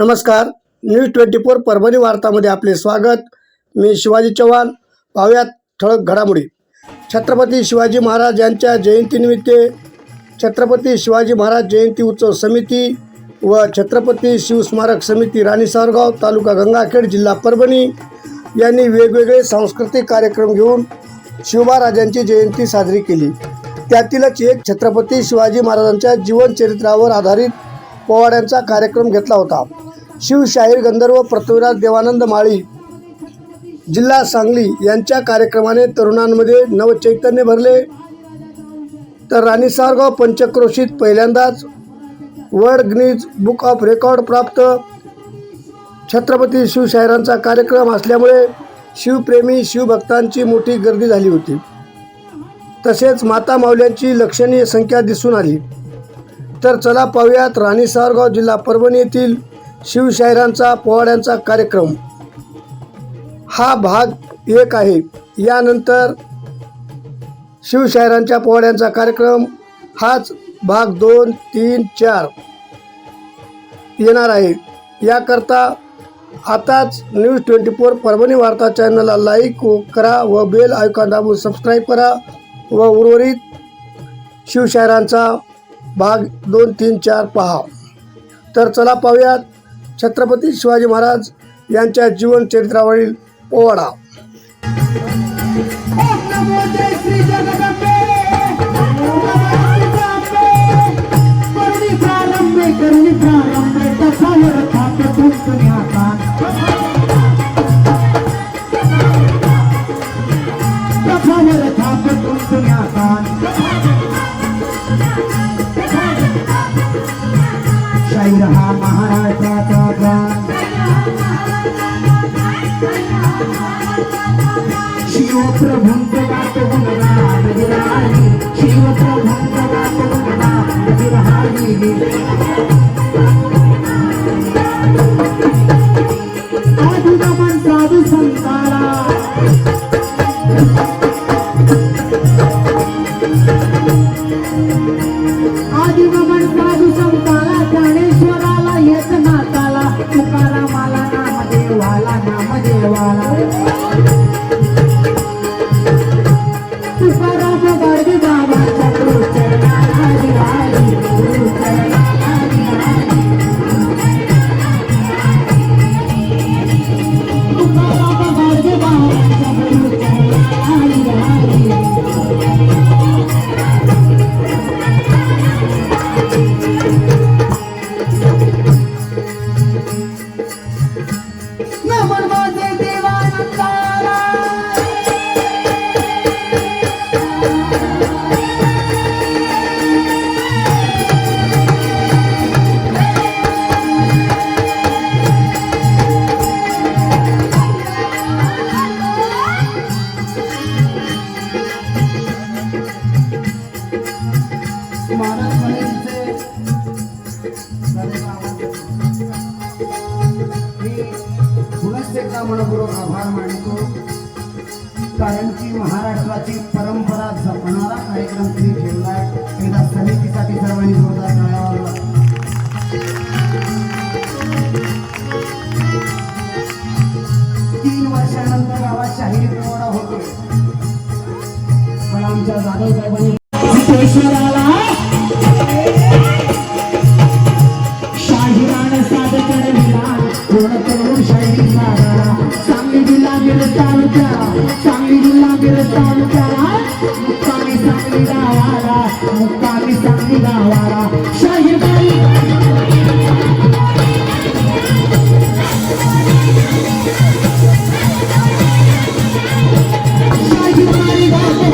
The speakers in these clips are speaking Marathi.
नमस्कार. न्यूज 24 परभणी वार्तामध्ये आपले स्वागत. मी शिवाजी चव्हाण. पाहुयात ठळक घडामोडी. छत्रपती शिवाजी महाराज यांच्या जयंतीनिमित्त छत्रपती शिवाजी महाराज जयंती उत्सव समिती व छत्रपती शिवस्मारक समिती राणी सावरगाव तालुका गंगाखेड जिल्हा परभणी यांनी वेगवेगळे सांस्कृतिक कार्यक्रम घेऊन शिवमहाराजांची जयंती साजरी केली. त्यातीलच एक छत्रपती शिवाजी महाराजांच्या जीवनचरित्रावर आधारित पोवाड्यांचा कार्यक्रम घेतला होता. शिवशाहीर गंधर्व पृथ्वीराज देवानंद माळी जिल्हा सांगली यांच्या कार्यक्रमाने तरुणांमध्ये नवचैतन्य भरले. तर राणी सावरगाव पंचक्रोशीत पहिल्यांदाच world Guinness book of record प्राप्त छत्रपती शिवशाहिरांचा कार्यक्रम असल्यामुळे शिवप्रेमी शिवभक्तांची मोठी गर्दी झाली होती. तसेच माता माऊल्यांची लक्षणीय संख्या दिसून आली. तर चला पाहूयात राणी सावरगाव जिल्हा परभणी येथील शिवशाहिरांचा पोवाड्यांचा कार्यक्रम. हा भाग 1 आहे. यानंतर शिवशाहिरांच्या पोवाड्यांचा कार्यक्रम हाच भाग 2, 3, 4 येणार आहे. याकरता आताच न्यूज 24 परभणी वार्ता चॅनलला लाईक करा व बेल आयकॉन दाबून सबस्क्राईब करा व उर्वरित शिवशाहिरांचा भाग 2, 3, 4 पहा. तर चला पाहूयात छत्रपती शिवाजी महाराज यांच्या जीवनचरित्रावरील पोवाडा. शाहीर हा महाराष्ट्राचा प्राण, शिवप्रभूंचं गातो गुणगान विरहारी, शिवप्रभूंचं गातो गुणगान विरहारी. आदिगमन साधू संताला आदिगमन साधू संताला ज्ञानेश्वराला येत नाताला तुकारामाला नामदेवाला नामदेवाला तुकाराम गाडगे बाबाच्या गुरुचरणाला दिवाळी गुरुचरणाला दिवाळी तुकाराम गाडगे बाबाच्या गुरुचरणाला दिवाळी. नमन माझे देवानंदाला मनपूर्वक आभार मानतो. कारण की महाराष्ट्राची परंपरा जपणारा कार्यक्रम तुम्ही ठेवलाय. एकदा समितीसाठी सर्वांनी जोरदार टाळ्या वाजवा. 3 वर्षानंतर गावात शाहिरी पोवाडा होतो. पण आमच्या जाधव साहेबांनी शाहिरान साध चढविला पूर्ण करून शाहिरी साधा. सांगली जिल्हा मिरज तालुक्याला, सांगली जिल्हा मिरज तालुक्याला मुक्कामी सांगली गावाला, मुक्कामी सांगली गावाला शाहिरबाई शाहिरबाई गातो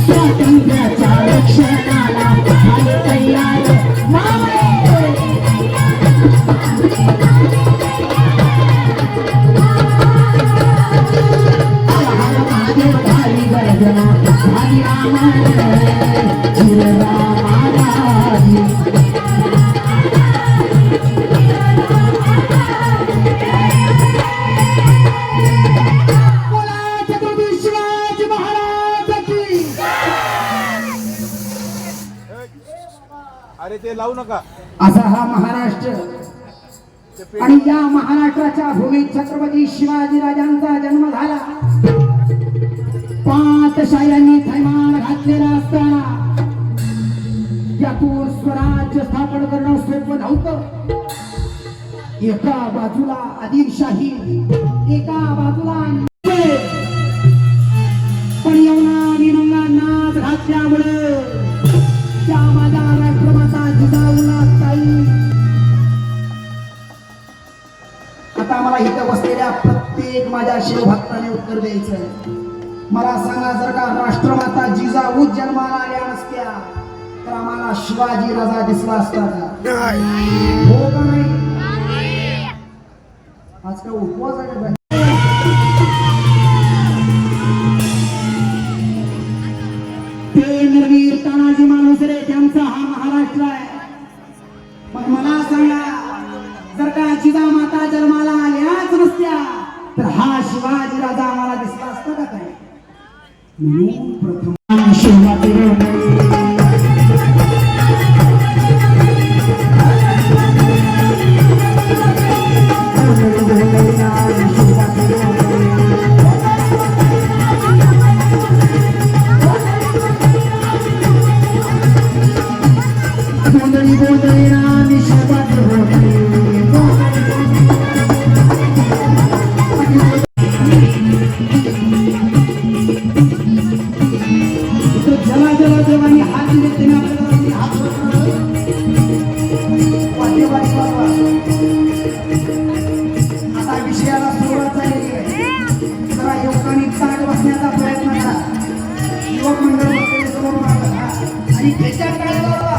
स्वातंत्र्याच्या रक्षणाला झाले तयार महादेव भारी गर्जना भारी शिवाजी महाराज ते लावू नका. असा हा महाराष्ट्र आणि या महाराष्ट्राच्या भूमीत छत्रपती शिवाजी राजांचा जन्म झाला. पाटशाह्यांनी थैमान घातलेला असताना यातून स्वराज्य स्थापन करणं सोपं नव्हतं. एका बाजूला आदिलशाही, एका बाजूला पण येवना विनंगा नाच घातल्यामुळे त्या माझ्या राष्ट्रमाता जिजाऊला ताई. आता मला इथं बसलेल्या प्रत्येक माझ्या शिवभक्ताने उत्तर द्यायचं. मला सांगा, जर का राष्ट्रमाता जिजाऊ जन्माला आल्या नसत्या तर आम्हाला शिवाजी राजा दिसला असता का? हो का नाही? आज का उपवास आहे का? ते नरवीर तानाजी मालुसरे त्यांचा हा महाराष्ट्र आहे. मग मला सांगा, जर का जिजामाता जन्माला आल्याच नसत्या तर हा शिवाजी राजा आम्हाला दिसला असता का काय? म्हणून प्रथम शिवाजी आता विषयाला सुरुवात झालेली आहे. जरा युवकांनी ताट बसण्याचा प्रयत्न करा. युवक मंडळ बसलेले समोर मागा आणि खेच्या काय लावा.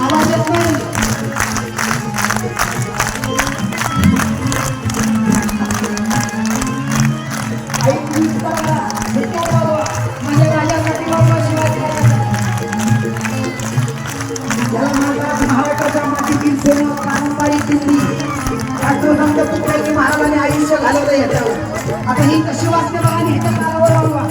आवाज येत नाही. माझ्या राजासाठी बाबा शिवाजी महाराष्ट्राच्या मातीतील सेवा पारंपरिक दिंडी राष्ट्रसंत तुकडोजी महाराजांनी आयुष्य घालवलं याच्यावर. आता ही कशी वाचते बघा आणि ह्याच्या कानावर लावा.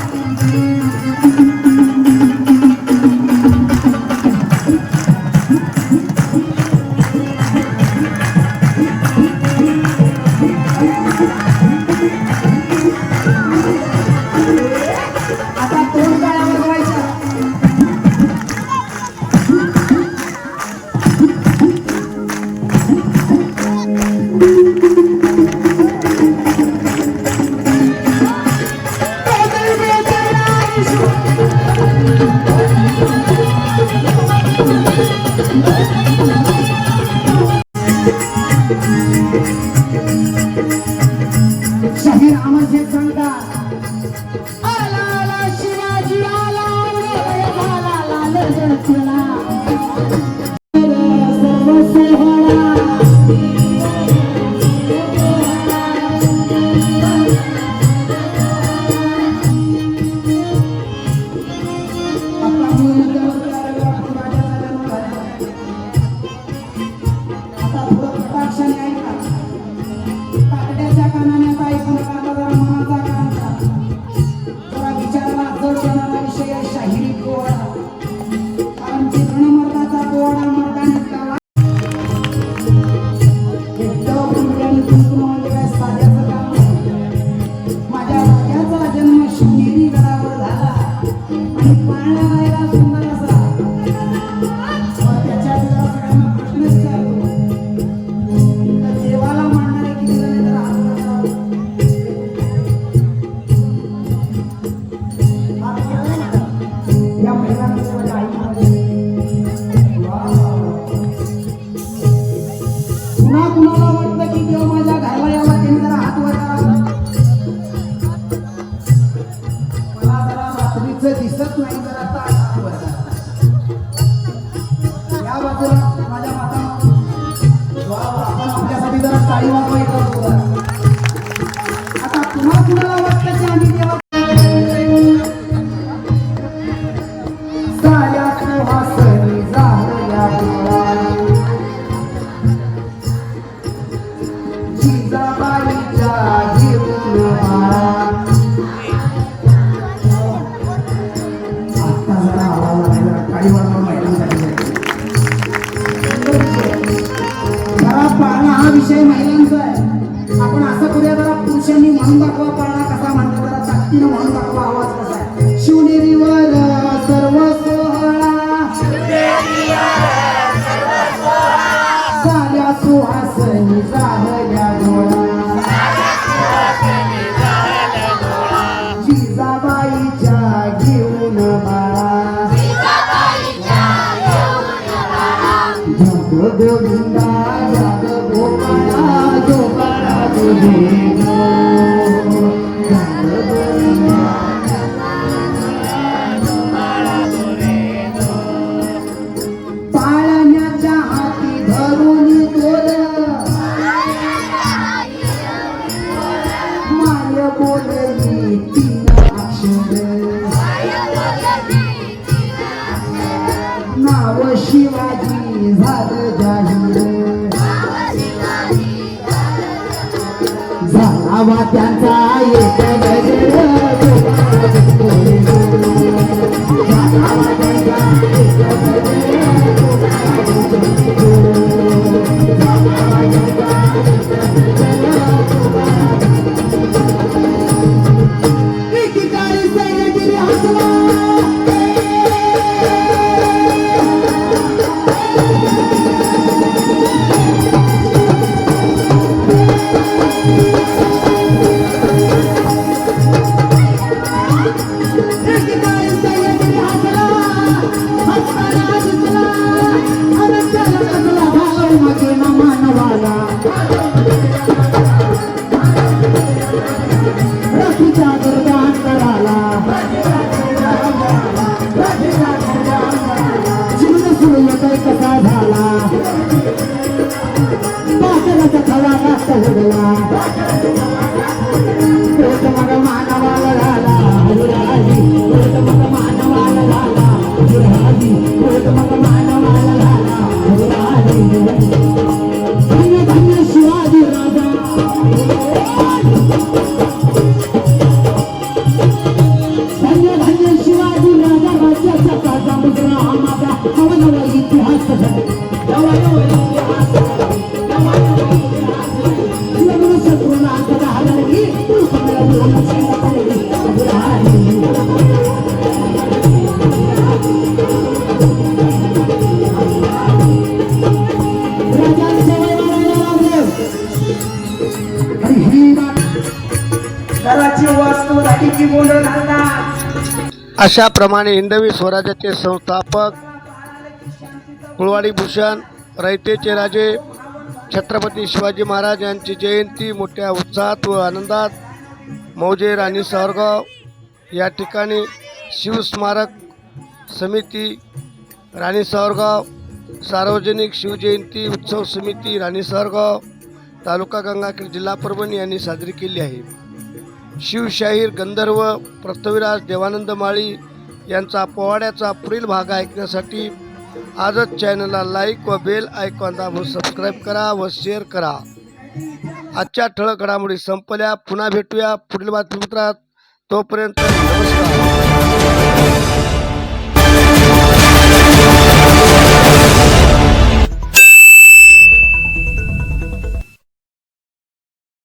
आता तोंड काळावर व्हायचं. शहीद अमरशेख सांगतात, आला आला शिवाजी आला, आला लाल जळतीला सर्व सोहळा. आता पुढं कटाक्षाने ऐका. काकड्याच्या कानाने आता ऐकू नका. जरा मनाचा कान करा. जरा विचाराला जड जाणारा विषय आहे शाहिरी पोवाडा. कारण म्हणून दाखवा, पाळणा कसा म्हणतात जरा ताकदीनं म्हणून दाखवा, आवाज कसा आहे. शिवनेरीवर सर्व सोहळा झाल्या सुहासनी झाल्या डोळा, जिजाबाईच्या घेऊन बाळा, जग गोविंदा जग गोपाळा गोपाळा तुझे गो. जग गोविंदा पाळण्याच्या हाती धरून तोर माय बोलली तीन अक्षर, नाव शिवाजी झालं जाहीर, झाला त्यांचा एक गजर, झाला त्यांचा एक एकीकडे सैन्यगिरी हसला, एकीकडे सैन्यगिरी हसला, हसताना दिसला, अरे त्याला कसला भाव मध्ये न मानवाला, रथीच्या दुर्गान कराला, जीवन सूर्योदय कसा झाला, पातळाचा खवा रास्त उडला, पोट मग मानवाला झाला, हुराजी पोट मग मानवाला झाला, हुराजी पोट मग मानवाला झाला, हुराजी. धन्य धन्य शिवाजी राजा, धन्य धन्य शिवाजी राजा, राज्याचा ताजा मुद्रा हा माझा नवनवा इतिहास घडे, नवनवा इतिहास घडे, नवनवा इतिहास घडे. लग्न शत्रूला कदा हरली, तू कमला बोलची नकली, हुराजी. राजांचे वैभव लागले. आणि ही घराची वास्तू झाली की बोल घालतात. अशाप्रमाणे हिंदवी स्वराज्याचे संस्थापक कुळवाडी भूषण, रयतेचे राजे छत्रपती शिवाजी महाराज यांची जयंती मोठ्या उत्साहात व आनंदात मौजे राणी सावरगाव या ठिकाणी शिवस्मारक समिती राणी सावरगाव, सार्वजनिक शिवजयंती उत्सव समिती राणी सावरगाव, तालुका गंगाखेड, जिल्हा परभणी यांनी साजरी केली आहे. शिवशाहीर गंधर्व प्रथविराज देवानंद माळी यांचा पोवाड्याचा पुढील भाग ऐकण्यासाठी आजच चॅनलला लाईक व बेल आयकॉन दाबून सबस्क्राईब करा व शेअर करा. आजच्या ठळक घडामोडी संपल्या. पुन्हा भेटूया पुढील बातमीपत्रात. तोपर्यंत नमस्कार.